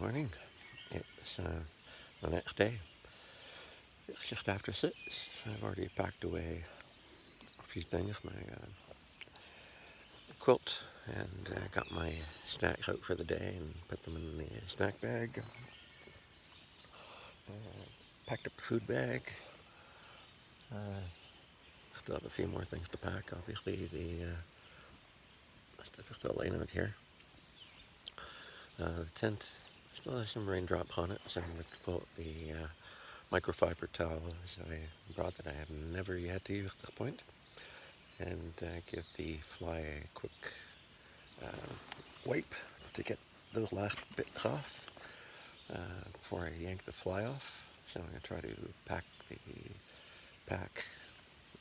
morning. It's the next day. It's just after 6. I've already packed away a few things, my quilt, and got my snacks out for the day and put them in the snack bag. Packed up the food bag. Still have a few more things to pack. Obviously, the stuff is still laying out here. The tent still has some raindrops on it, so I'm going to pull out the microfiber towels I brought that I have never yet used at this point, and give the fly a quick wipe to get those last bits off before I yank the fly off. So I'm going to try to pack the pack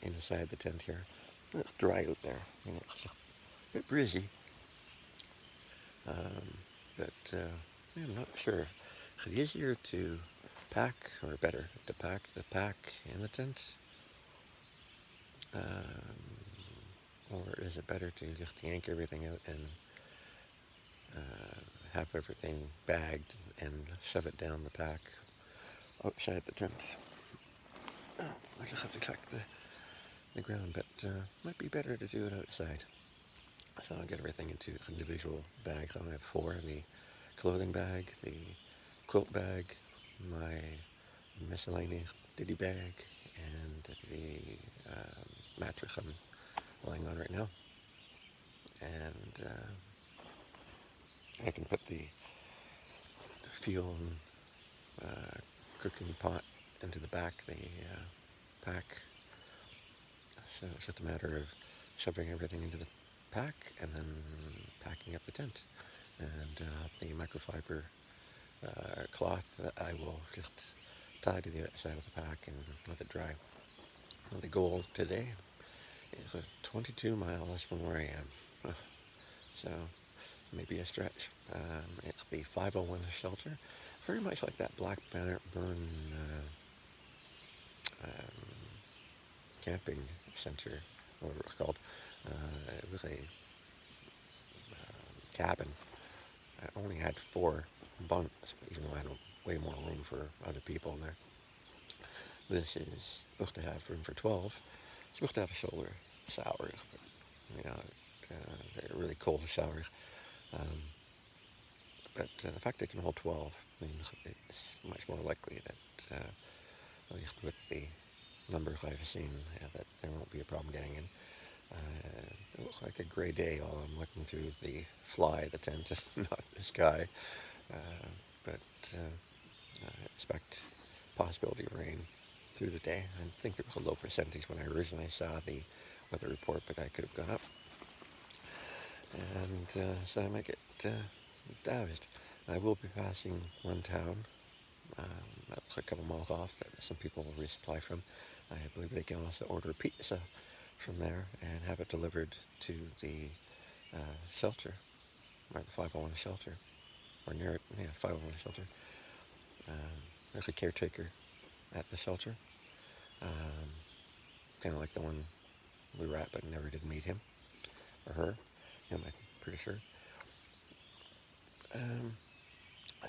inside the tent here. It's dry out there, and it's just a bit breezy, but I'm not sure. Is it easier to pack, or better, to pack the pack in the tent? Or is it better to just yank everything out and have everything bagged and shove it down the pack outside the tent? I just have to check the ground, but might be better to do it outside. So I'll get everything into its individual bags. I'll have 4: the clothing bag, the quilt bag, my miscellaneous ditty bag, and the mattress I'm lying on right now. And I can put the fuel and cooking pot into the back, the pack. So it's just a matter of shoving everything into the pack and then packing up the tent. And the microfiber cloth that I will just tie to the outside of the pack and let it dry. Well, the goal today is 22 miles from where I am. So maybe a stretch. It's the 501 shelter. It's very much like that Blackburn camping center, whatever it was called. It was a cabin. I only had 4 bunks, even though I had way more room for other people in there. This is supposed to have room for 12. It's supposed to have solar showers, but, they're really cold showers. But the fact they can hold 12 means it's much more likely that, at least with the numbers I've seen, that there won't be a problem getting in. It looks like a gray day while I'm looking through the tent, not the sky. But I expect possibility of rain through the day. I think there was a low percentage when I originally saw the weather report, but I could have gone up. And so I might get doused. I will be passing one town that's a couple miles off that some people will resupply from. I believe they can also order pizza from there and have it delivered to the shelter, or the 501 shelter, or near it, 501 shelter. There's a caretaker at the shelter, kind of like the one we were at, but never did meet him, or her, him, I'm pretty sure.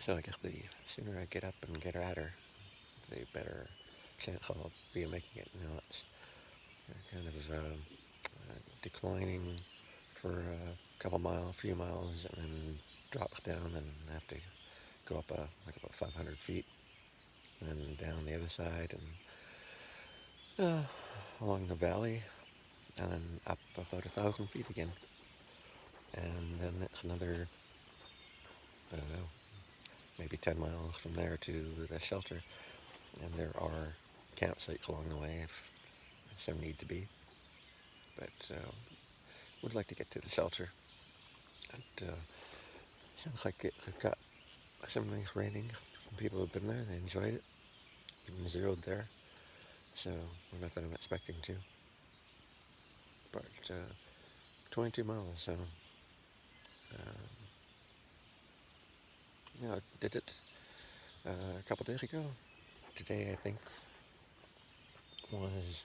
So I guess the sooner I get up and get at her, the better chance I'll be making it. It's kind of declining for a few miles, and then drops down, and I have to go up like about 500 feet, and then down the other side, and along the valley, and then up about 1,000 feet again. And then it's another, I don't know, maybe 10 miles from there to the shelter. And there are campsites along the way if some need to be. But would like to get to the shelter. And sounds like it's got some nice ratings from people who've been there. They enjoyed it. Even zeroed there. So not that I'm expecting to. But 22 miles, so I did it a couple days ago. Today, I think, was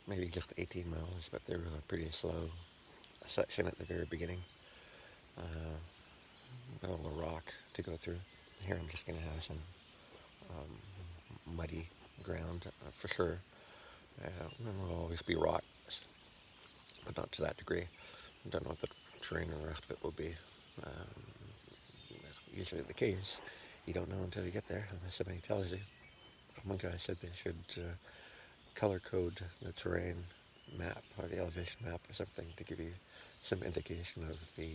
maybe just 18 miles, but there was a pretty slow section at the very beginning. A little rock to go through. Here I'm just going to have some muddy ground for sure. There will always be rocks, but not to that degree. I don't know what the terrain and the rest of it will be. That's usually the case. You don't know until you get there, unless somebody tells you. One guy said they should color code the terrain map or the elevation map or something to give you some indication of the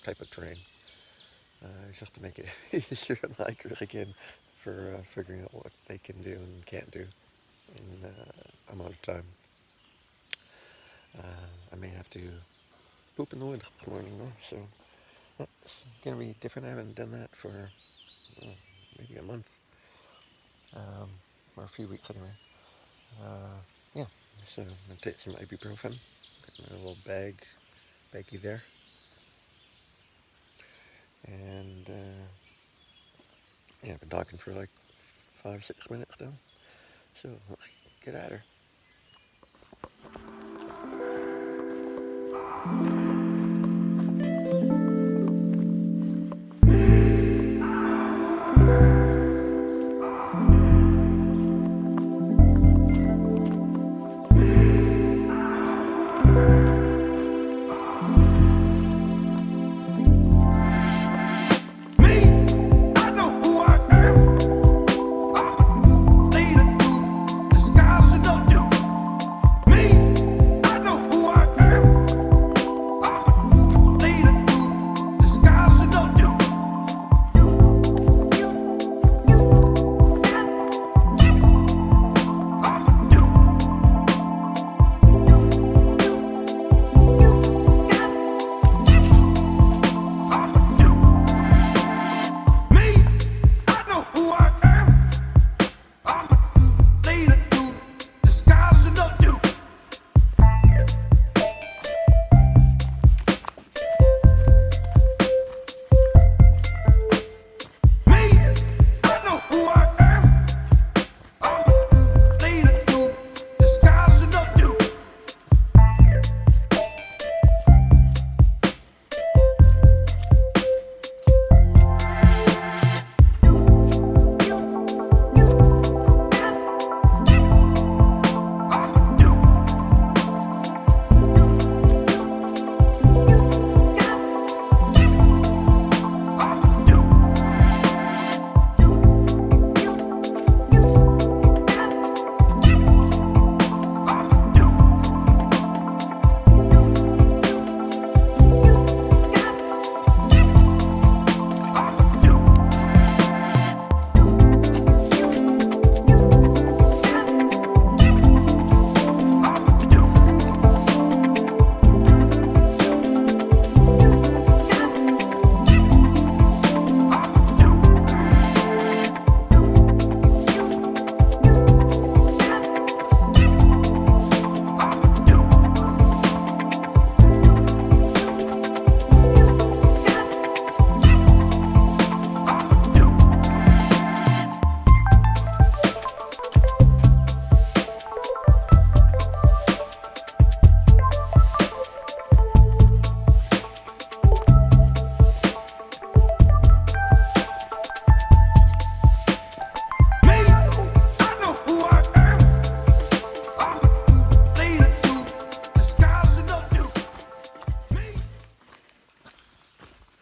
type of terrain, just to make it easier on the hikers again for figuring out what they can do and can't do in amount of time. I may have to poop in the woods this morning though, so it's going to be different. I haven't done that for maybe a month, or a few weeks anyway. Yeah, so I'm going to take some ibuprofen, got my little baggie there, and yeah, I've been talking for like 5-6 minutes now, so let's get at her.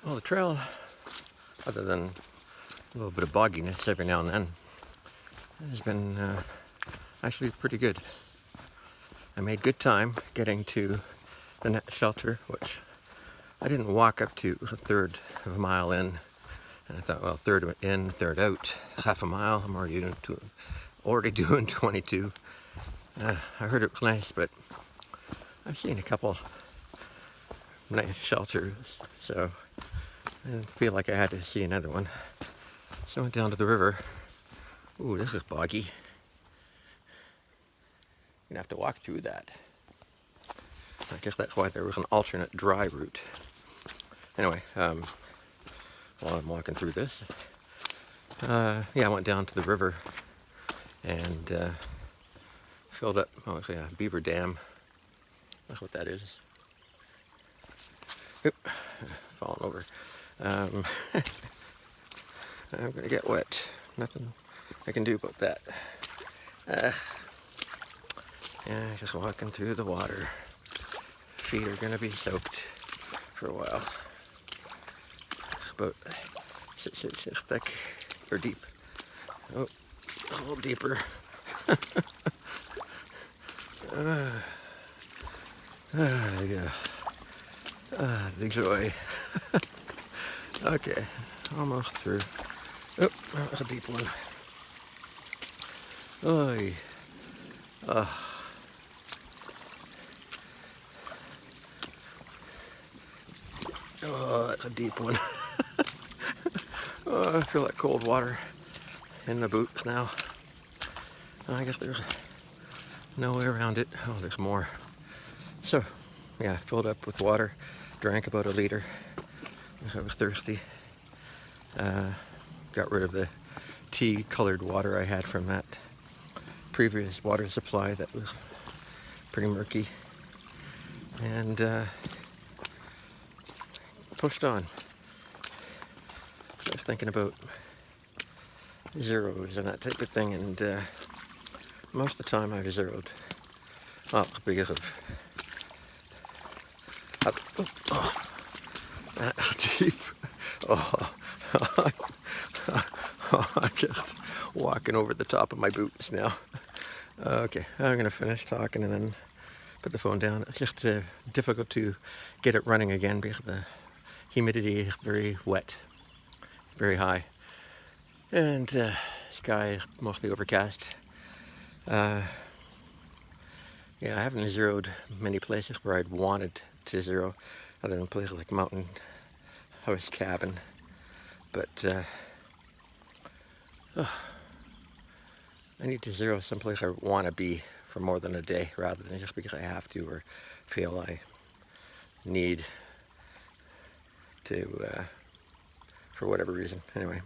Well, the trail, other than a little bit of bogginess every now and then, has been actually pretty good. I made good time getting to the next shelter, which I didn't walk up to. It was a third of a mile in, and I thought, well, third in, third out, half a mile. I'm already doing 22. I heard it was nice, but I've seen a couple nice shelters, so I didn't feel like I had to see another one. So I went down to the river. Ooh, this is boggy. You're gonna have to walk through that. I guess that's why there was an alternate dry route. Anyway, while I'm walking through this, yeah, I went down to the river and filled up, oh, it's a beaver dam. That's what that is. Oop, falling over. I'm gonna get wet. Nothing I can do about that. Yeah, just walking through the water. Feet are gonna be soaked for a while. About 6 thick or deep. Oh, a little deeper. Yeah. The joy. Okay, almost through. Oh, that was a deep one. Oy. Oh, that's a deep one. Oh, I feel like cold water in the boots now. I guess there's no way around it. Oh, there's more. So, yeah, filled up with water, drank about a liter because I was thirsty. Got rid of the tea-colored water I had from that previous water supply that was pretty murky. And pushed on. I was thinking about zeros and that type of thing, and most of the time I've zeroed. Oh, because of that's deep. Oh, I'm just walking over the top of my boots now. Okay, I'm gonna finish talking and then put the phone down. It's just difficult to get it running again because the humidity is very wet, very high, and sky is mostly overcast. Yeah, I haven't zeroed many places where I'd wanted to zero, other than places like Mountain House Cabin. But I need to zero someplace I want to be for more than a day, rather than just because I have to or feel I need to, for whatever reason. Anyway,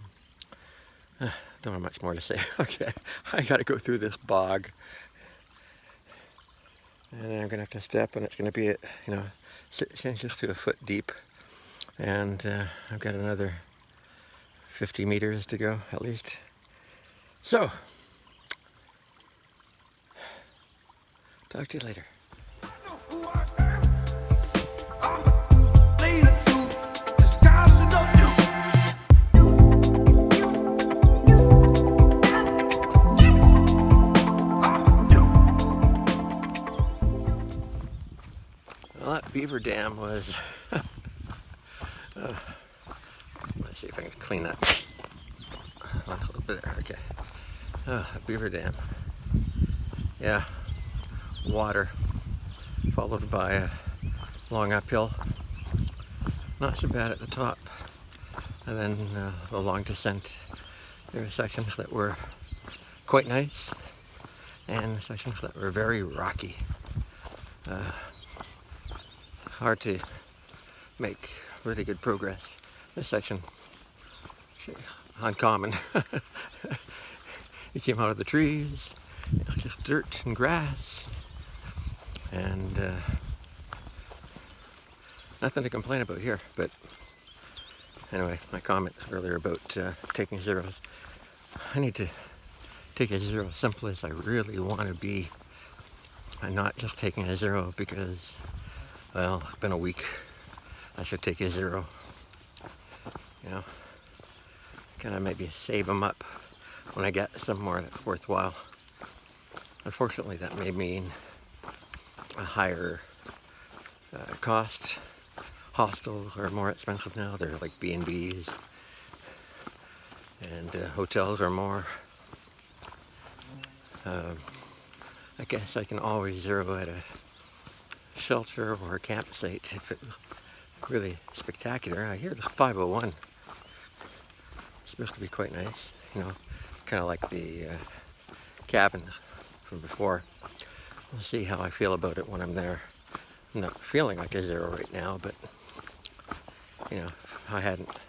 don't have much more to say. Okay, I got to go through this bog. And I'm gonna have to step, and it's gonna be at 6 inches to a foot deep, and I've got another 50 meters to go at least. So, talk to you later. Well, that beaver dam was, let's see if I can clean that. A little bit there, okay. Oh, a beaver dam. Yeah, water, followed by a long uphill. Not so bad at the top. And then a long descent. There were sections that were quite nice, and sections that were very rocky. Hard to make really good progress. This section, uncommon. You came out of the trees, it's just dirt and grass, and nothing to complain about here. But anyway, my comments earlier about taking zeros. I need to take a zero someplace I really want to be. I'm not just taking a zero because, well, it's been a week. I should take a zero. You know, kind of maybe save them up when I get somewhere that's worthwhile. Unfortunately, that may mean a higher cost. Hostels are more expensive now. They're like B&Bs, and hotels are more. I guess I can always zero at a shelter or a campsite if it was really spectacular. I hear this 501. It's supposed to be quite nice, kind of like the cabins from before. We'll see how I feel about it when I'm there. I'm not feeling like a zero right now, but if I hadn't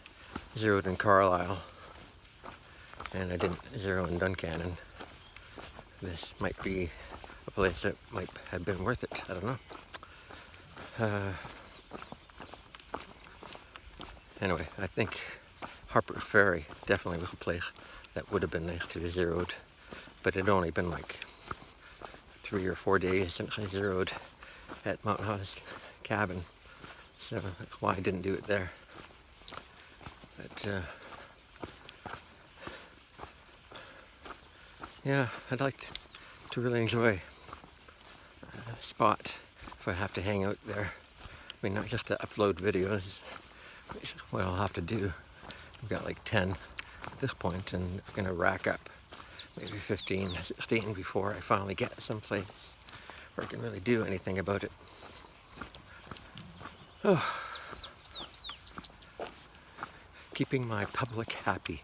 zeroed in Carlisle and I didn't zero in Duncannon, this might be a place that might have been worth it. I don't know. Anyway, I think Harper's Ferry definitely was a place that would have been nice to have zeroed, but it had only been like 3 or 4 days since I zeroed at Mount Hawes cabin, so that's why I didn't do it there. But yeah, I'd like to really enjoy a spot if I have to hang out there. I mean, not just to upload videos, which is what I'll have to do. I've got like 10 at this point, and it's going to rack up maybe 15, 16 before I finally get someplace where I can really do anything about it. Oh. Keeping my public happy.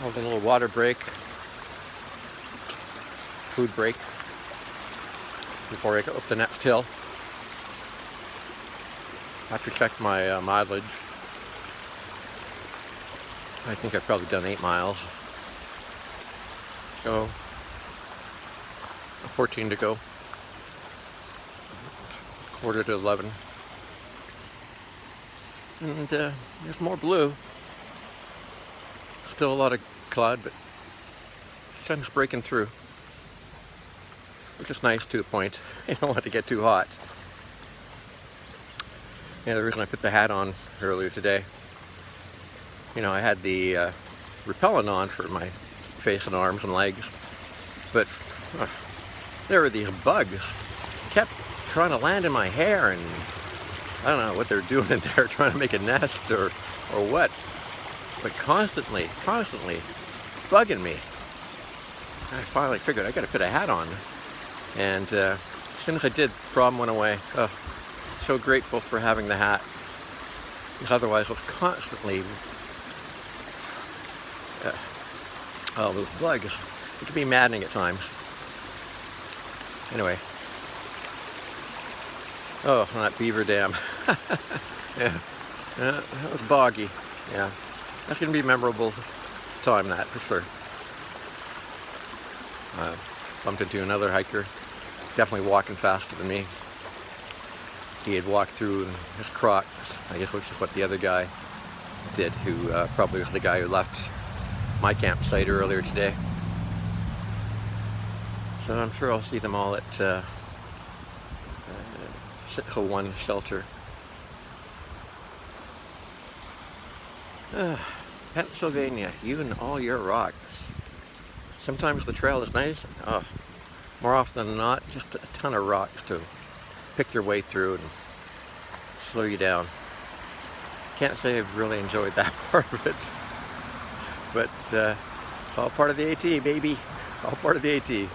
Hold a little water break, food break, before I go up the next hill. I have to check my mileage. I think I've probably done 8 miles. So, 14 to go. Quarter to 11. And there's more blue. Still a lot of cloud, but sun's breaking through, which is nice to a point. You don't want to get too hot. Yeah, the reason I put the hat on earlier today, you know, I had the repellent on for my face and arms and legs, but there were these bugs kept trying to land in my hair, and I don't know what they're doing in there, trying to make a nest or what. But constantly bugging me. I finally figured I got to put a hat on, and as soon as I did, the problem went away. Oh, so grateful for having the hat, because otherwise I was constantly oh, those bugs. It can be maddening at times. Anyway, oh, that beaver dam. Yeah, that was boggy. Yeah. That's going to be a memorable time, that, for sure. Bumped into another hiker, definitely walking faster than me. He had walked through in his Crocs, I guess, which is what the other guy did, who probably was the guy who left my campsite earlier today. So I'm sure I'll see them all at 601 shelter. Pennsylvania, you and all your rocks. Sometimes the trail is nice. Oh, more often than not, just a ton of rocks to pick your way through and slow you down. Can't say I've really enjoyed that part of it, but it's all part of the AT, baby. All part of the AT.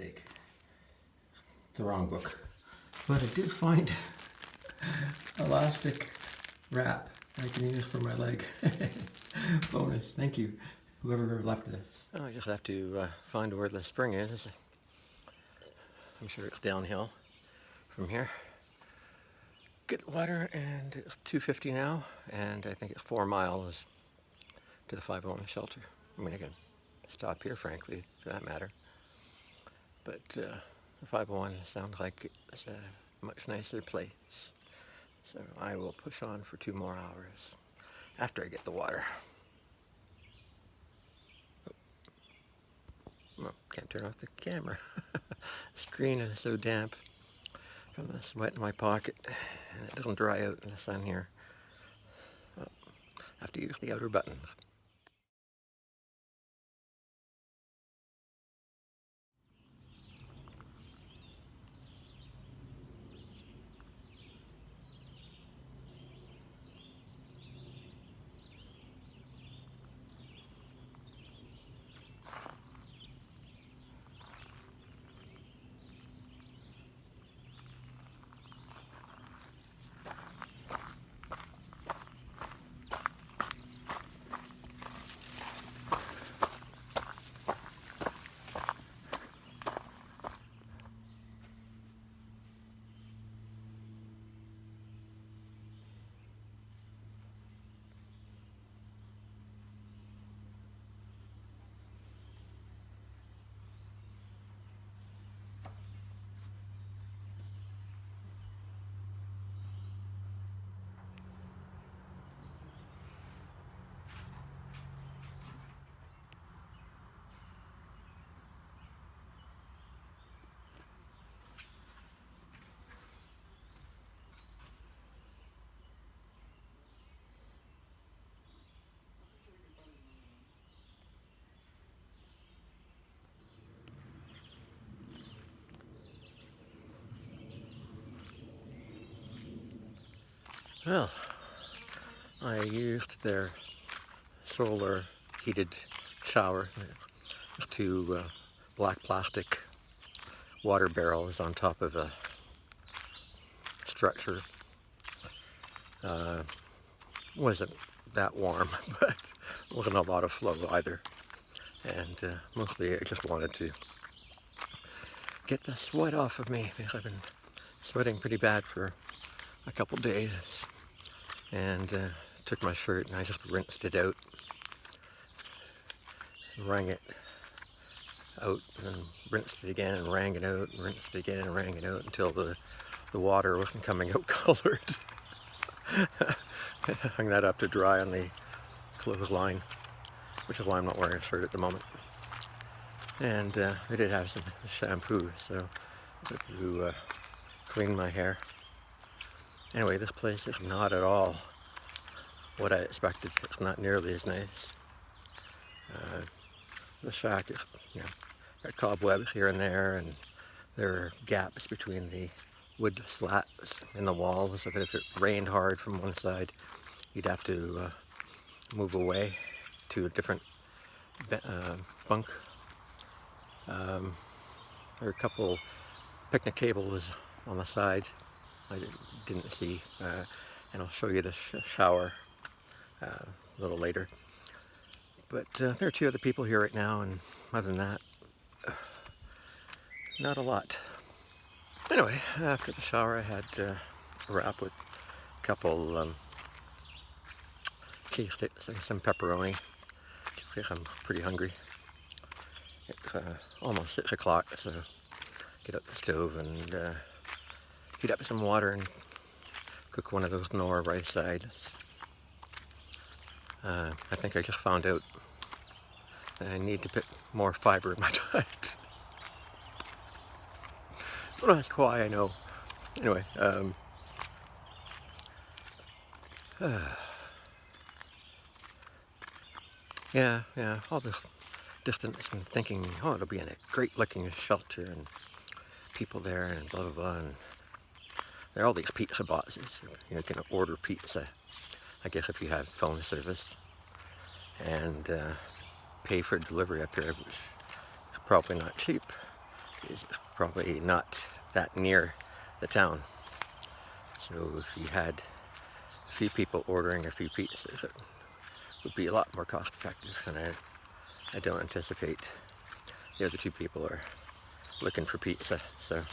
mistake. The wrong book. But I did find elastic wrap I can use for my leg. Bonus, thank you, whoever left this. Oh, I just have to find where the spring is. I'm sure it's downhill from here. Get the water, and it's 2:50 now, and I think it's 4 miles to the 501 shelter. I mean, I can stop here, frankly, for that matter. But the 501 sounds like it's a much nicer place. So I will push on for 2 more hours after I get the water. Well, can't turn off the camera. The screen is so damp from the sweat in my pocket, and it doesn't dry out in the sun here. Well, I have to use the outer buttons. Well, I used their solar heated shower. 2 black plastic water barrels on top of a structure. Wasn't that warm, but wasn't a lot of flow either. And mostly I just wanted to get the sweat off of me because I've been sweating pretty bad for a couple days. And took my shirt and I just rinsed it out, wrung it out, and rinsed it again and wrung it out, and rinsed it again and wrung it out until the water wasn't coming out colored. Hung that up to dry on the clothesline, which is why I'm not wearing a shirt at the moment. And they did have some shampoo, so to clean my hair. Anyway, this place is not at all what I expected. It's not nearly as nice. The shack is, got cobwebs here and there, and there are gaps between the wood slats in the walls, so that if it rained hard from one side, you'd have to move away to a different bunk. There are a couple picnic tables on the side I didn't see, and I'll show you the shower a little later. But there are 2 other people here right now, and other than that, not a lot. Anyway, after the shower I had a wrap with a couple cheese sticks and some pepperoni, because I'm pretty hungry. It's almost 6 o'clock, so get up the stove and heat up some water and cook one of those Nora rice sides. I think I just found out that I need to put more fiber in my diet. Don't ask why, I know. Anyway, yeah, all this distance and thinking, oh, it'll be in a great looking shelter and people there and blah blah blah, and there are all these pizza boxes. You can order pizza, I guess, if you have phone service, and pay for delivery up here, which is probably not cheap. is probably not that near the town. So if you had a few people ordering a few pizzas, it would be a lot more cost effective, and I don't anticipate the other two people are looking for pizza, so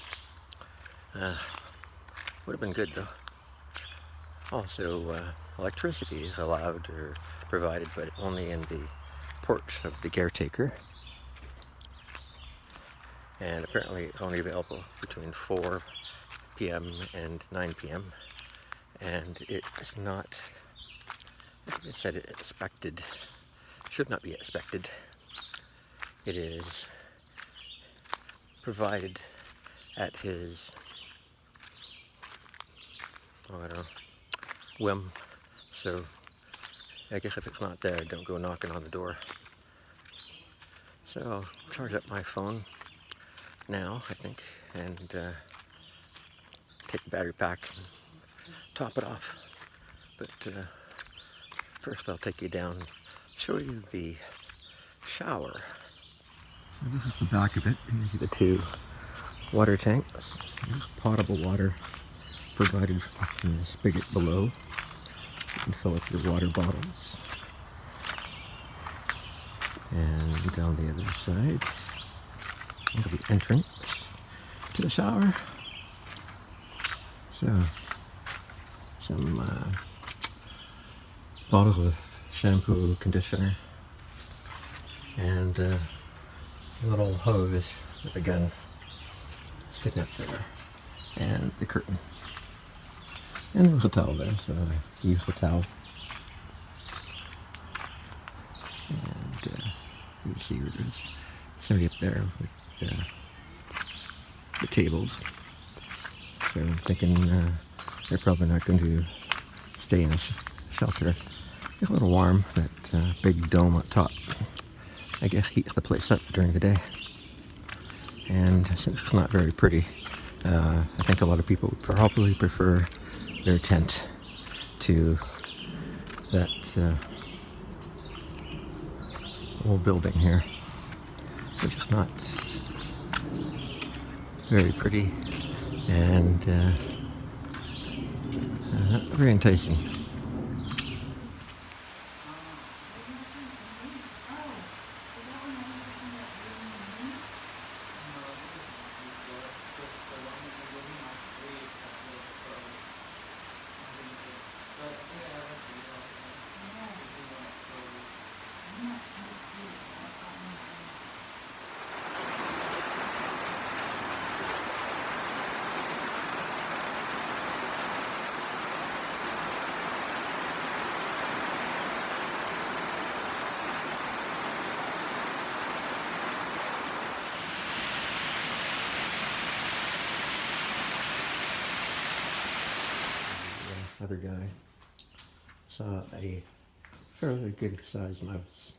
would have been good though. Also, electricity is allowed or provided, but only in the porch of the caretaker. And apparently it's only available between 4 p.m. and 9 p.m. And it is not, it said it expected, should not be expected. It is provided at his, I don't know, whim. So I guess if it's not there, don't go knocking on the door. So I'll charge up my phone now, I think, and take the battery pack and top it off. But first I'll take you down, show you the shower. So this is the back of it. You see the two water tanks. There's potable water provided in the spigot below. You can fill up your water bottles. And down the other side, into the entrance to the shower. So, some bottles of shampoo, conditioner, and a little hose with a gun sticking up there, and the curtain. And there was a towel there, so I used the towel. And you can see where there's somebody up there with the tables. So I'm thinking they're probably not going to stay in a shelter. It's a little warm, that big dome up top. I guess heats the place up during the day. And since it's not very pretty, I think a lot of people would probably prefer their tent to that old building here, which is not very pretty and not very enticing. Other guy saw a fairly good sized mouse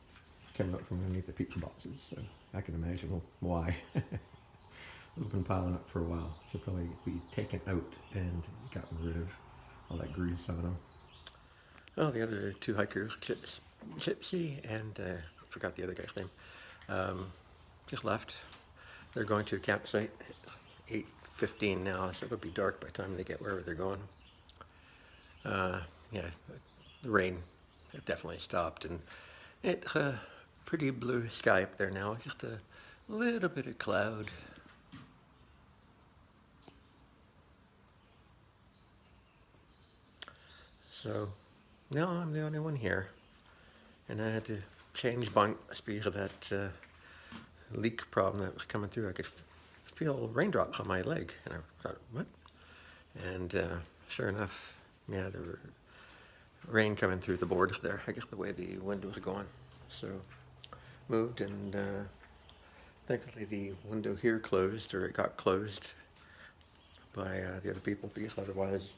coming up from underneath the pizza boxes, so I can imagine why. It's been piling up for a while. Should probably be taken out and gotten rid of all that grease on them. Oh, the other two hikers, Chipsy and I forgot the other guy's name, just left. They're going to a campsite. It's 8:15 now, so it'll be dark by the time they get wherever they're going. Yeah, the rain definitely stopped, and it's a pretty blue sky up there now, just a little bit of cloud. So now I'm the only one here, and I had to change bunks because of that leak problem that was coming through. I could feel raindrops on my leg, and I thought, what? And sure enough, yeah, there were rain coming through the boards there, I guess the way the wind was going. So moved, and thankfully the window here closed, or it got closed by the other people, because otherwise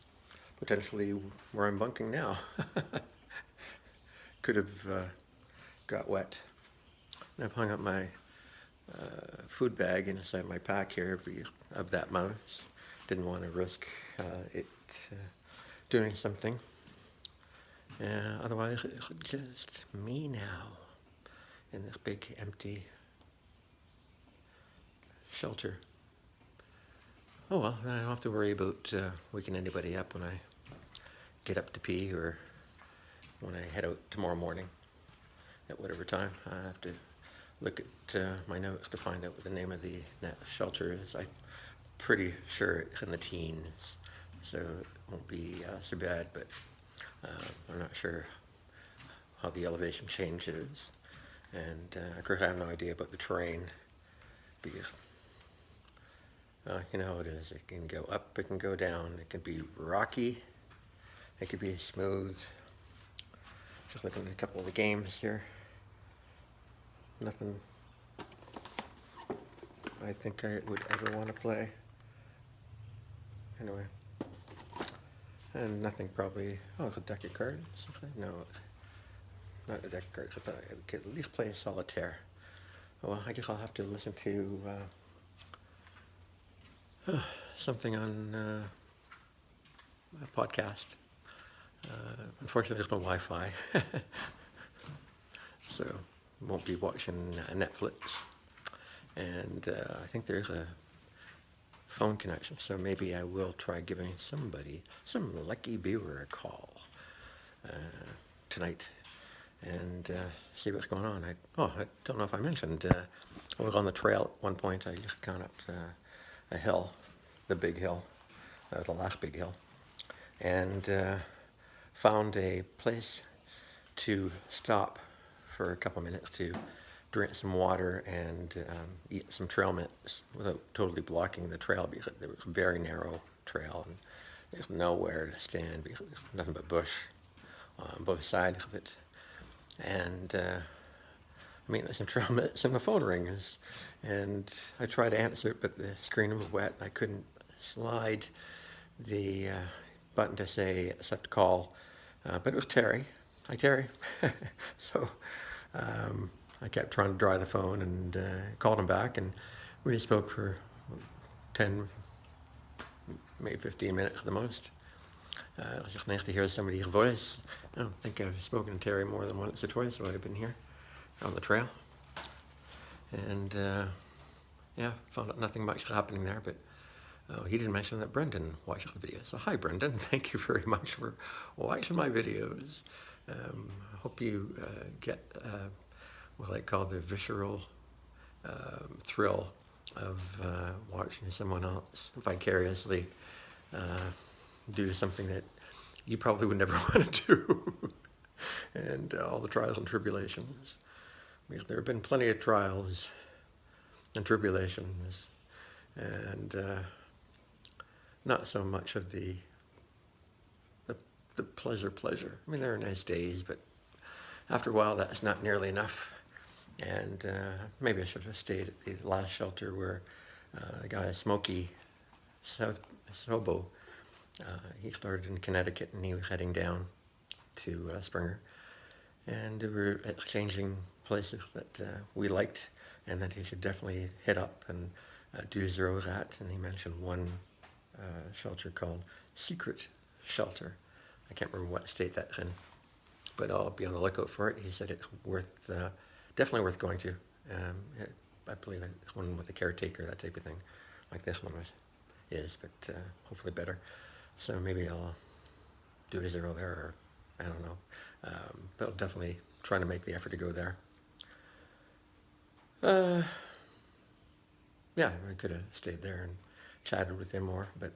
potentially where I'm bunking now could have got wet. And I've hung up my food bag inside my pack here of that mouse. Didn't want to risk it doing something. Otherwise it's just me now in this big empty shelter. Oh well, then I don't have to worry about waking anybody up when I get up to pee or when I head out tomorrow morning at whatever time. I have to look at my notes to find out what the name of the shelter is. I'm pretty sure it's in the teens, so it won't be so bad, but I'm not sure how the elevation changes. And of course I have no idea about the terrain because you know how it is. It can go up, it can go down, it can be rocky, it could be smooth. Just looking at a couple of the games here. Nothing I think I would ever want to play. Anyway. And nothing probably, oh, it's a deck of cards? No, not a deck of cards. I thought I could at least play solitaire. Well, I guess I'll have to listen to something on a podcast. Unfortunately, there's no Wi-Fi, so won't be watching Netflix. And I think there's a phone connection, so maybe I will try giving some lucky viewer a call tonight and see what's going on. I don't know if I mentioned, I was on the trail at one point. I just gone up a hill, the big hill, the last big hill, and found a place to stop for a couple minutes to drink some water and eat some trail mix without totally blocking the trail, because there was a very narrow trail and there's nowhere to stand because there's nothing but bush on both sides of it. And I mean, there's some trail mix and my phone rings, and I tried to answer it, but the screen was wet. I couldn't slide the button to say accept call, but it was Terry. Hi, Terry. So I kept trying to dry the phone and called him back, and we spoke for 10, maybe 15 minutes at the most. It was just nice to hear somebody's voice. I don't think I've spoken to Terry more than once or twice while I've been here on the trail. And yeah, found out nothing much happening there, but he didn't mention that Brendan watches the video. So hi, Brendan. Thank you very much for watching my videos. I hope you get what I call the visceral thrill of watching someone else vicariously do something that you probably would never want to do. And all the trials and tribulations. Because there have been plenty of trials and tribulations, and not so much of the pleasure. I mean, there are nice days, but after a while that's not nearly enough. And maybe I should have stayed at the last shelter where a guy, Smokey Sobo, he started in Connecticut and he was heading down to Springer. And we were exchanging places that we liked and that he should definitely hit up and do zeros at. And he mentioned one shelter called Secret Shelter. I can't remember what state that's in, but I'll be on the lookout for it. He said it's worth, definitely worth going to. I believe it's one with a caretaker, that type of thing, like this one is, but hopefully better. So maybe I'll do a zero there, or I don't know. But I'll definitely try to make the effort to go there. Yeah, I could have stayed there and chatted with him more, but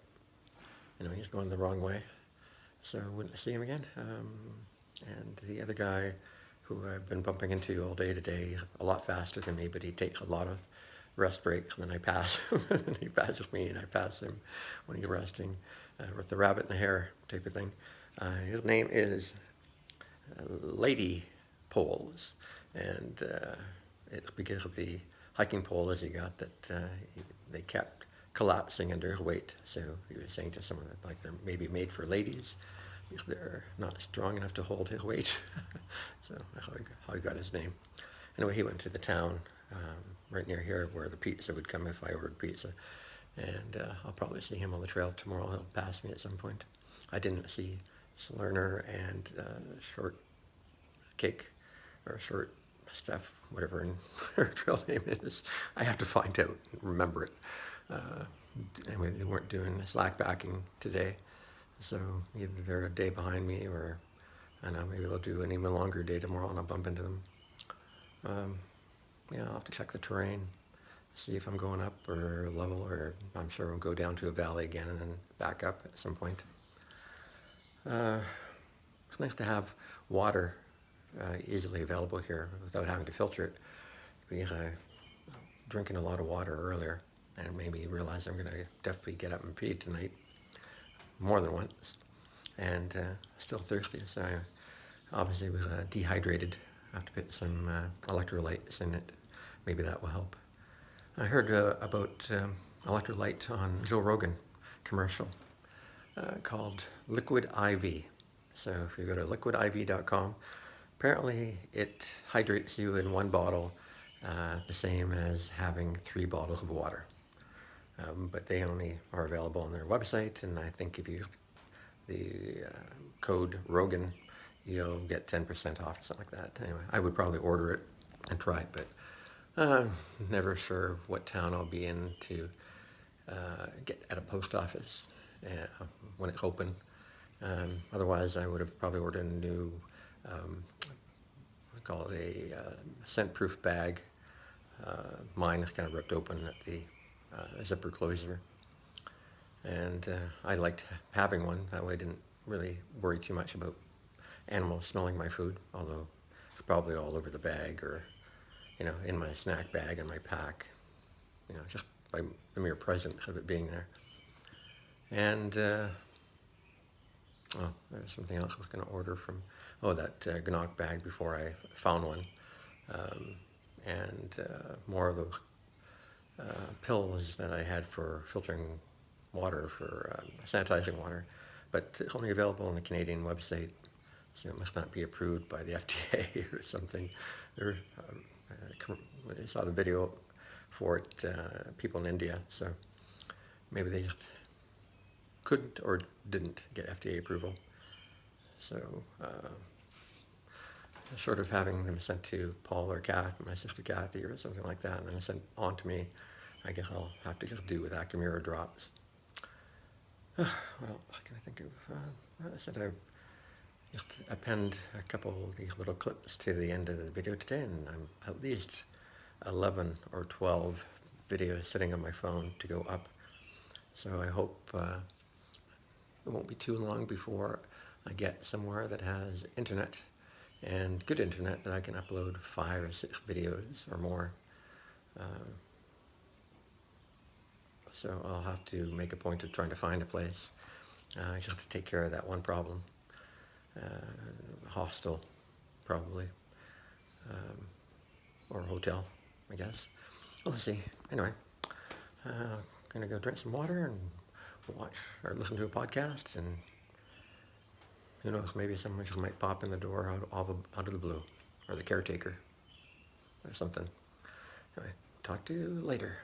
you know, he's going the wrong way, so I wouldn't see him again. And the other guy who I've been bumping into all day today, is a lot faster than me, but he takes a lot of rest breaks, and then I pass him, and he passes me, and I pass him when he's resting, with the rabbit in the hair type of thing. His name is Lady Poles, and it's because of the hiking poles he got that they kept collapsing under his weight. So he was saying to someone that like they're maybe made for ladies because they're not strong enough to hold his weight. So that's how he got his name. Anyway, he went to the town right near here where the pizza would come if I ordered pizza. And I'll probably see him on the trail tomorrow. He'll pass me at some point. I didn't see Slurner and Short Cake, or Short stuff, whatever her real name is. I have to find out and remember it. Uh, anyway, they weren't doing slack backing today, so either they're a day behind me, or I don't know, maybe they'll do an even longer day tomorrow and I'll bump into them. Yeah, I'll have to check the terrain, see if I'm going up or level, or I'm sure we'll go down to a valley again and then back up at some point. It's nice to have water easily available here without having to filter it, because I was drinking a lot of water earlier and made me realize I'm going to definitely get up and pee tonight more than once, and still thirsty, so I obviously was dehydrated. I have to put some electrolytes in it. Maybe that will help. I heard about electrolyte on Joe Rogan commercial called Liquid IV. So if you go to liquidiv.com, apparently it hydrates you in one bottle, the same as having 3 bottles of water. But they only are available on their website, and I think if you use the code Rogan, you'll get 10% off or something like that. Anyway, I would probably order it and try it, but never sure what town I'll be in to get at a post office when it's open. Otherwise, I would have probably ordered a new, I call it a scent-proof bag. Mine is kind of ripped open at the zipper closure, and I liked having one. That way I didn't really worry too much about animals smelling my food, although it's probably all over the bag, or in my snack bag and my pack, just by the mere presence of it being there. And there's something else I was going to order from, that Gnoc bag before I found one, and more of those pills that I had for filtering water, for sanitizing water, but it's only available on the Canadian website, so it must not be approved by the FDA or something. I saw the video for it, people in India, so maybe they just couldn't or didn't get FDA approval. So sort of having them sent to Paul or Kath, my sister Kathy, or something like that, and then sent on to me, I guess I'll have to just do with Acamira drops. What else can I think of? I said I just append a couple of these little clips to the end of the video today, and I'm at least 11 or 12 videos sitting on my phone to go up. So I hope it won't be too long before I get somewhere that has internet, and good internet, that I can upload 5 or 6 videos or more. So I'll have to make a point of trying to find a place just to take care of that one problem. Hostel, probably, or hotel, I guess. Well, let's see. Anyway, gonna go drink some water and watch or listen to a podcast, and who knows, maybe someone just might pop in the door out of the blue, or the caretaker, or something. Anyway, talk to you later.